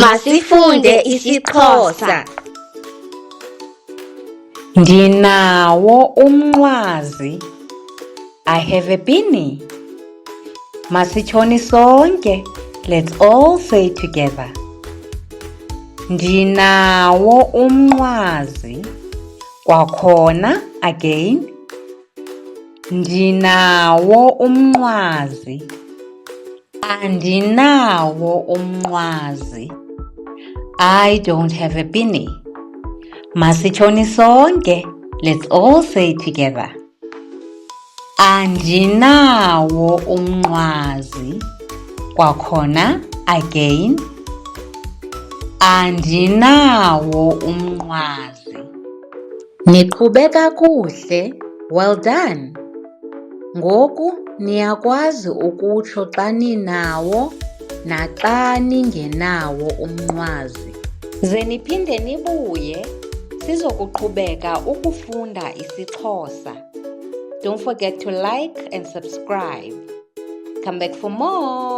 Masifunde isiXhosa. Ndinawo umnqwazi. I have a beanie. Masitshoni sonke. Let's all say together. Ndinawo umnqwazi. Kwakhona again. Ndinawo umnqwazi. Andinawo umnqwazi. I don't have a beanie. Masitshoni sonke. Let's all say together. Andinawo umnqwazi. Kwakhona again. Andinawo umnqwazi. Niqhube kakuhle. Well done. Ngoku niyakwazi ukutsho xa ninawo naxa ningenawo umnqwazi. Ze niphinde nibuye sizokuqhubeka ukufunda isiXhosa. Don't forget to like and subscribe. Come back for more.